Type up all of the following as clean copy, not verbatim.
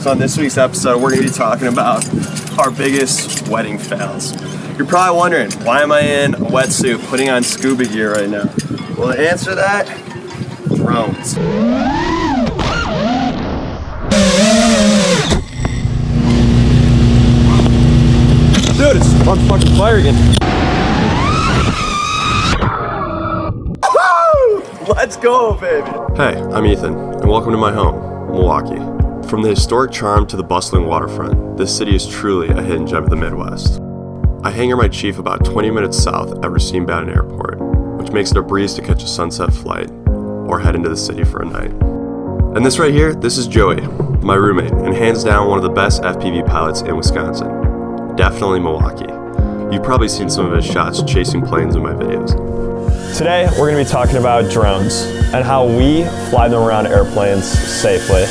So on this week's episode, we're going to be talking about our biggest wedding fails. You're probably wondering, why am I in a wetsuit putting on scuba gear right now? Well, to answer that, drones. Dude, it's on fucking fire again. Woo! Let's go, baby. Hey, I'm Ethan, and welcome to my home, Milwaukee. From the historic charm to the bustling waterfront, this city is truly a hidden gem of the Midwest. I hangar my chief about 20 minutes south at Racine Baton Airport, which makes it a breeze to catch a sunset flight or head into the city for a night. And this right here, this is Joey, my roommate, and hands down one of the best FPV pilots in Wisconsin. Definitely Milwaukee. You've probably seen some of his shots chasing planes in my videos. Today, we're going to be talking about drones and how we fly them around airplanes safely.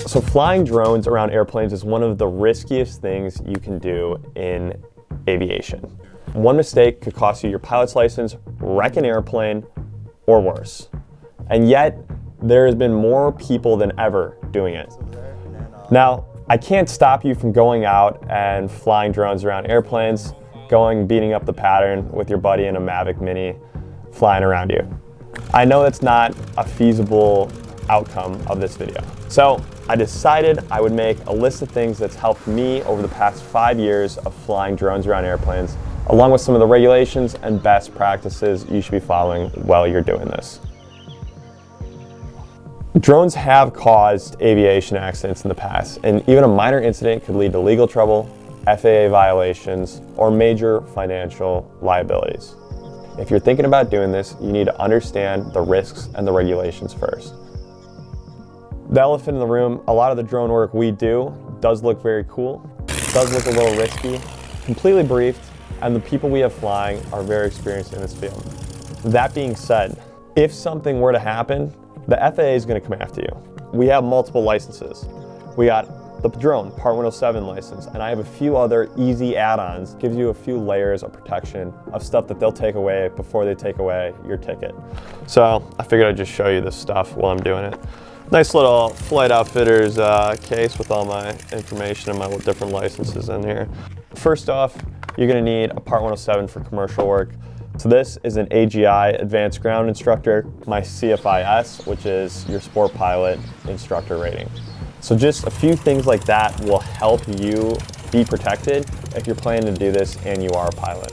So flying drones around airplanes is one of the riskiest things you can do in aviation. One mistake could cost you your pilot's license, wreck an airplane, or worse. And yet, there has been more people than ever doing it. Now, I can't stop you from going out and flying drones around airplanes, beating up the pattern with your buddy in a Mavic Mini, flying around you. I know that's not a feasible outcome of this video. So I decided I would make a list of things that's helped me over the past 5 years of flying drones around airplanes, along with some of the regulations and best practices you should be following while you're doing this. Drones have caused aviation accidents in the past, and even a minor incident could lead to legal trouble, FAA violations, or major financial liabilities. If you're thinking about doing this, you need to understand the risks and the regulations first. The elephant in the room, a lot of the drone work we do does look very cool, does look a little risky, completely briefed, and the people we have flying are very experienced in this field. That being said, if something were to happen, the FAA is going to come after you. We have multiple licenses. We got the drone, Part 107 license, and I have a few other easy add-ons, gives you a few layers of protection of stuff that they'll take away before they take away your ticket. So I figured I'd just show you this stuff while I'm doing it. Nice little Flight Outfitters case with all my information and my different licenses in here. First off, you're going to need a Part 107 for commercial work. So this is an AGI Advanced Ground Instructor, my CFIS, which is your sport pilot instructor rating. So just a few things like that will help you be protected if you're planning to do this and you are a pilot.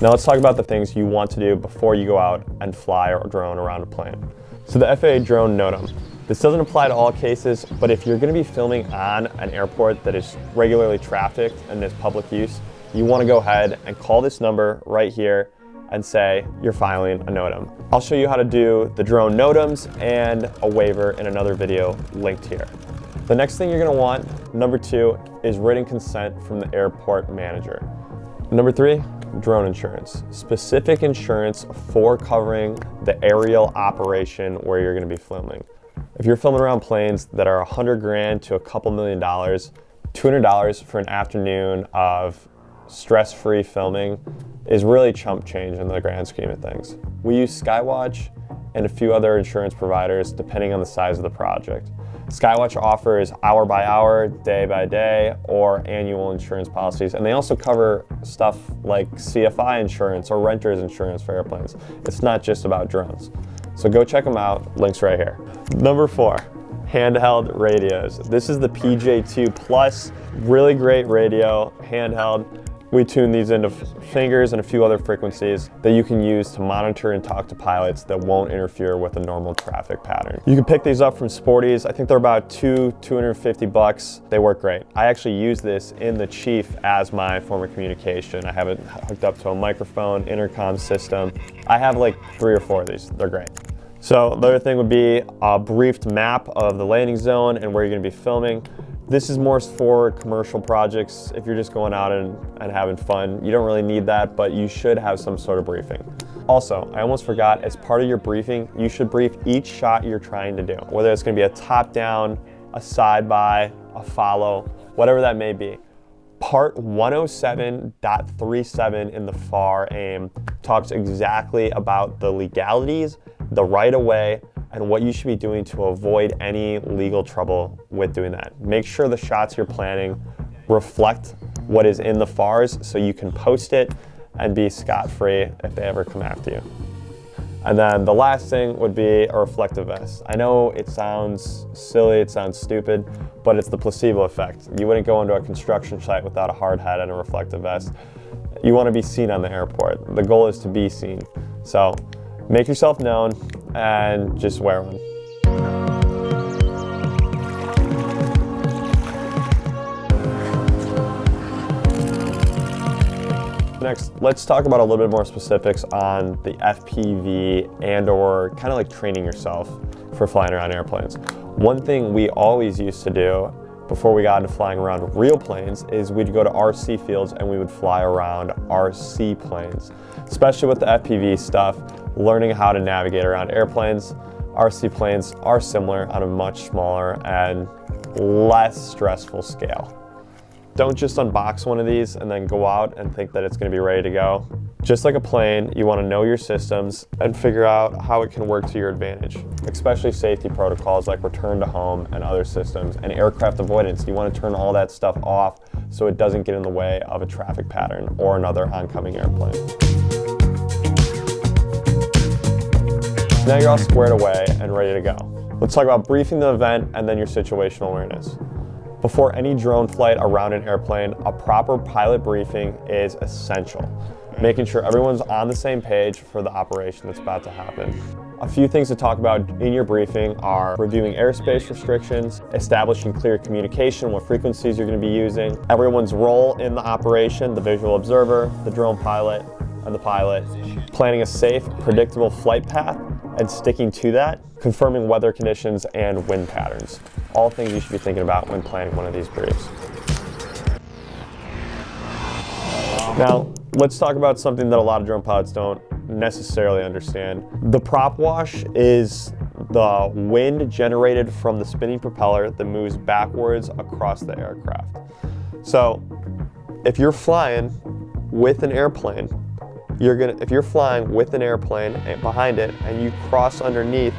Now let's talk about the things you want to do before you go out and fly or drone around a plane. So the FAA drone NOTAM. This doesn't apply to all cases, but if you're going to be filming on an airport that is regularly trafficked and is public use, you want to go ahead and call this number right here and say you're filing a NOTAM. I'll show you how to do the drone NOTAMs and a waiver in another video linked here. The next thing you're going to want, number 2, is written consent from the airport manager. Number 3, drone insurance. Specific insurance for covering the aerial operation where you're going to be filming. If you're filming around planes that are $100,000 to a couple $1 million, $200 for an afternoon of stress-free filming is really chump change in the grand scheme of things. We use Skywatch and a few other insurance providers depending on the size of the project. Skywatch offers hour by hour, day by day, or annual insurance policies, and they also cover stuff like CFI insurance or renter's insurance for airplanes. It's not just about drones. So go check them out, links right here. Number 4, handheld radios. This is the PJ2 Plus, really great radio, handheld. We tune these into fingers and a few other frequencies that you can use to monitor and talk to pilots that won't interfere with a normal traffic pattern. You can pick these up from Sporties. I think they're about $250. They work great. I actually use this in the Chief as my form of communication. I have it hooked up to a microphone, intercom system. I have like 3 or 4 of these. They're great. So the other thing would be a briefed map of the landing zone and where you're going to be filming. This is more for commercial projects. If you're just going out and having fun, you don't really need that, but you should have some sort of briefing. Also, I almost forgot, as part of your briefing, you should brief each shot you're trying to do, whether it's going to be a top-down, a side-by, a follow, whatever that may be. Part 107.37 in the FAR AIM talks exactly about the legalities, the right of way, and what you should be doing to avoid any legal trouble with doing that. Make sure the shots you're planning reflect what is in the FARs so you can post it and be scot-free if they ever come after you. And then the last thing would be a reflective vest. I know it sounds silly, it sounds stupid, but it's the placebo effect. You wouldn't go into a construction site without a hard hat and a reflective vest. You want to be seen on the airport. The goal is to be seen. So make yourself known and just wear one. Next, let's talk about a little bit more specifics on the FPV and or kind of like training yourself for flying around airplanes. One thing we always used to do before we got into flying around real planes is we'd go to RC fields and we would fly around RC planes. Especially with the FPV stuff, learning how to navigate around airplanes. RC planes are similar on a much smaller and less stressful scale. Don't just unbox one of these and then go out and think that it's going to be ready to go. Just like a plane, you want to know your systems and figure out how it can work to your advantage, especially safety protocols like return to home and other systems, and aircraft avoidance. You want to turn all that stuff off so it doesn't get in the way of a traffic pattern or another oncoming airplane. Now you're all squared away and ready to go. Let's talk about briefing the event and then your situational awareness. Before any drone flight around an airplane, a proper pilot briefing is essential, making sure everyone's on the same page for the operation that's about to happen. A few things to talk about in your briefing are reviewing airspace restrictions, establishing clear communication, what frequencies you're going to be using, everyone's role in the operation, the visual observer, the drone pilot, and the pilot, planning a safe, predictable flight path and sticking to that, confirming weather conditions and wind patterns. All things you should be thinking about when planning one of these briefs. Now, let's talk about something that a lot of drone pilots don't necessarily understand. The prop wash is the wind generated from the spinning propeller that moves backwards across the aircraft. So, if you're flying with an airplane, if you're flying with an airplane behind it and you cross underneath,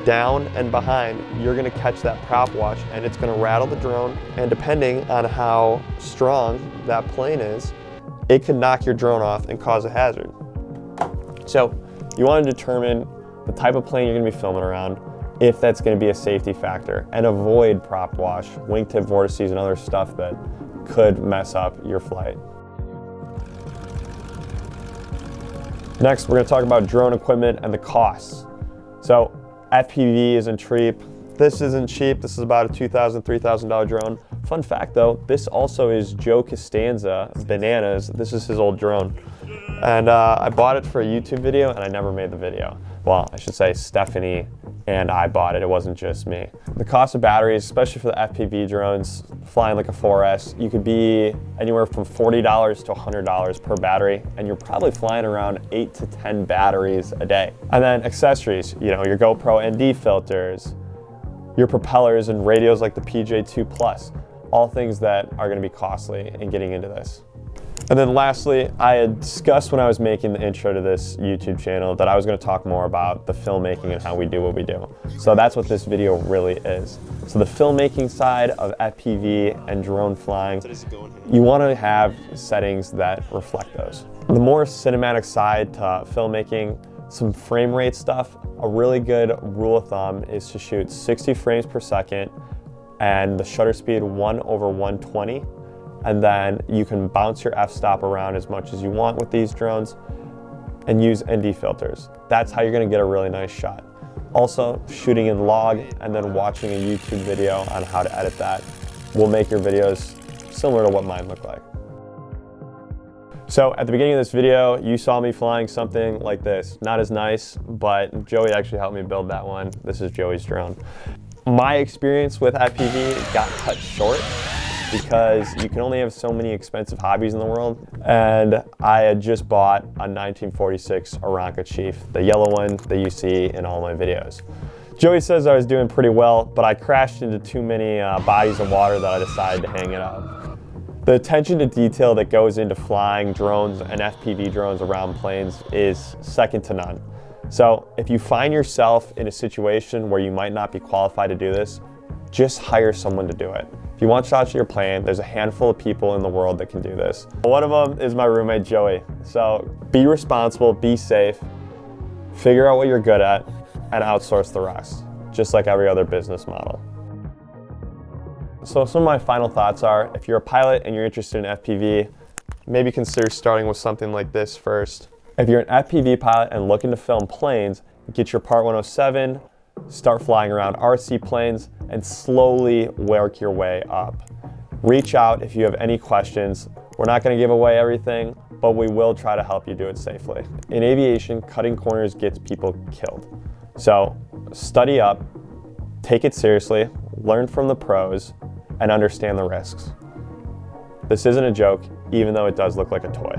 down and behind, you're going to catch that prop wash and it's going to rattle the drone, and depending on how strong that plane is, it can knock your drone off and cause a hazard. So you want to determine the type of plane you're going to be filming around, if that's going to be a safety factor, and avoid prop wash, wingtip vortices, and other stuff that could mess up your flight. Next, we're going to talk about drone equipment and the costs. So FPV isn't cheap. This isn't cheap. This is about a $2,000, $3,000 drone. Fun fact though, this also is Joe Costanza, Bananas. This is his old drone. And I bought it for a YouTube video and I never made the video. Well, I should say Stephanie and I bought it. It wasn't just me. The cost of batteries, especially for the FPV drones, flying like a 4S, you could be anywhere from $40 to $100 per battery, and you're probably flying around 8 to 10 batteries a day. And then accessories, you know, your GoPro ND filters, your propellers and radios like the PJ2 Plus, all things that are gonna be costly in getting into this. And then lastly, I had discussed when I was making the intro to this YouTube channel that I was going to talk more about the filmmaking and how we do what we do. So that's what this video really is. So the filmmaking side of FPV and drone flying, you want to have settings that reflect those. The more cinematic side to filmmaking, some frame rate stuff, a really good rule of thumb is to shoot 60 frames per second and the shutter speed 1/120. And then you can bounce your f-stop around as much as you want with these drones and use ND filters. That's how you're gonna get a really nice shot. Also, shooting in log and then watching a YouTube video on how to edit that will make your videos similar to what mine look like. So at the beginning of this video, you saw me flying something like this. Not as nice, but Joey actually helped me build that one. This is Joey's drone. My experience with FPV got cut short because you can only have so many expensive hobbies in the world. And I had just bought a 1946 Aeronca Chief, the yellow one that you see in all my videos. Joey says I was doing pretty well, but I crashed into too many bodies of water that I decided to hang it up. The attention to detail that goes into flying drones and FPV drones around planes is second to none. So if you find yourself in a situation where you might not be qualified to do this, just hire someone to do it. If you want shots of your plane, there's a handful of people in the world that can do this. One of them is my roommate, Joey. So be responsible, be safe, figure out what you're good at, and outsource the rest, just like every other business model. So some of my final thoughts are, if you're a pilot and you're interested in FPV, maybe consider starting with something like this first. If you're an FPV pilot and looking to film planes, get your Part 107, start flying around RC planes, and slowly work your way up. Reach out if you have any questions. We're not going to give away everything, but we will try to help you do it safely. In aviation, cutting corners gets people killed. So study up, take it seriously, learn from the pros, and understand the risks. This isn't a joke, even though it does look like a toy.